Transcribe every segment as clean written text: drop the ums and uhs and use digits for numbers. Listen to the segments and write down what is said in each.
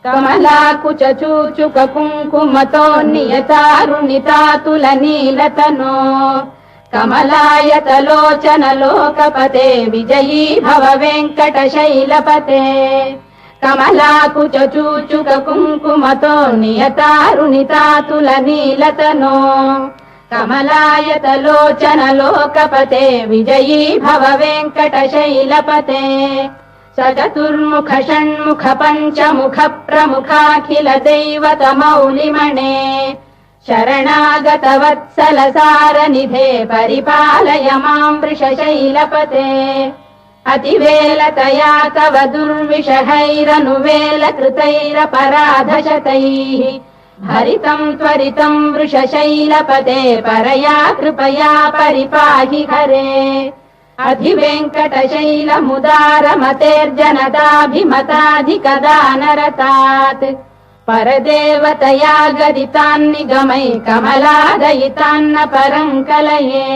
కమలాకుచూచుక కుంకుమతోన్నియతారుణితాతుల నీలతనో కమలాయతలోచన లోకపతే విజయీ భవ వెంకటశైలపతే కమలాకుచూచుక కుంకుమతోన్నియతారుణితాతుల నీలతనో కమలాయతలోచన లోకపతే విజయీ భవ వెంకటశైలపతే సచతుర్ముఖ షణ్ముఖ పంచముఖ ప్రముఖాఖిల దైవత మౌలిమణే శరణాగత వత్సల సారనిధే పరిపాలయ మాం వృషశైలపతే అతివేలతయా తవ దుర్విషహైరనువేల కృతైరపరాధశతైః భరితం త్వరితం వృషశైలపతే పరయా కృపయా పరిపాహి హరే అధివేంకటశైలముదారమతేర్జనదాభిమతాధికదానరతాత్ పరదేవతయా గదితాన్నిగమై కమలాదయితాన్న పరం కలయే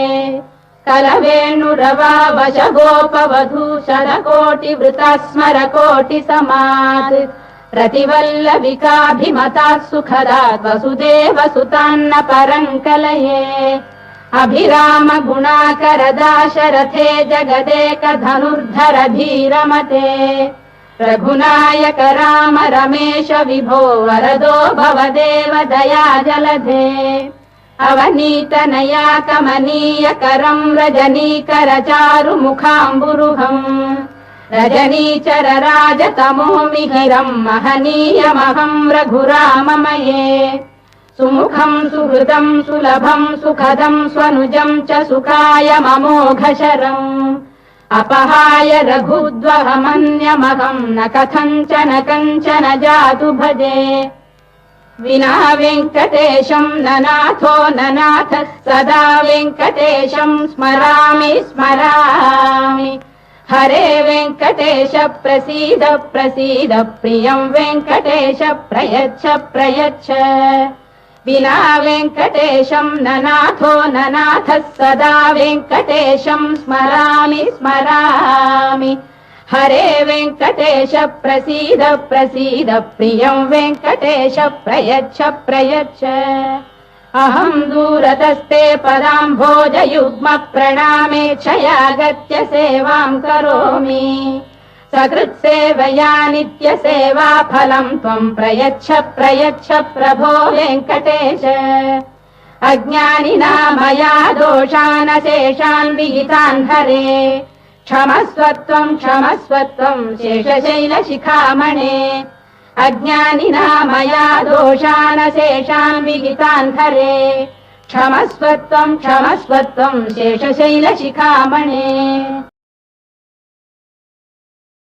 కలవేణురవావశగోపవధూషరకోటి వృతాస్మర కోటి సమాత్ రతివల్లవికాభిమతా సుఖదాత్ వసుదేవ సుతాన్న పరం కలయే అభిరామ గుణాకర దాశరథే జగదేక ధనుర్ధర ధీరమతే రఘునాయక రామ రమేశ విభో వరదో భవదేవ దయా జలధే అవనీతనయా కమనీయ కరం రజనీకర చారు ముఖాంబురుహం రజనీచర రాజతమో మిహిరం మహనీయమహం రఘురామమయే సుముఖం సుహృదం సులభం సుఖదం స్వనుజం చ సుఖాయ మమోఘశరం అపహాయ రఘుద్వహమన్యమహం న కథంచన కంచన జాతు భజే వినా వెంకటేశం ననాథో ననాథ సదా వెంకటేశం స్మరామి స్మరామి హరే వెంకటేశ ప్రసీద ప్రసీద ప్రియం వెంకటేశ ప్రయచ్చ ప్రయచ్చ వినా వెంకటేశం ననాథో ననాథ సదా వెంకటేశం స్మరామి స్మరామి హరే వెంకటేశ ప్రసీద ప్రసీద ప్రియం వెంకటేశ ప్రయచ్చ ప్రయచ్చ అహం దూరతస్తే పదాంభోజయుగ్మ ప్రణామేచ్ఛయాగత్య సేవాం కరోమి సకృత్సేవయా నిత్య సేవా ఫలం త్వం ప్రయచ్చ ప్రయచ్చ ప్రభో వెంకటేశ అజ్ఞానినా మయా దోషానశేషాన్ విహితాన్ హరే క్షమస్వత్వం క్షమస్వత్వం శేషశైల శిఖామణే అజ్ఞానినా మయా దోషానశేషాన్ విహితాన్ హరే క్షమస్వత్వం క్షమస్వత్వం శేషశైల శిఖామణే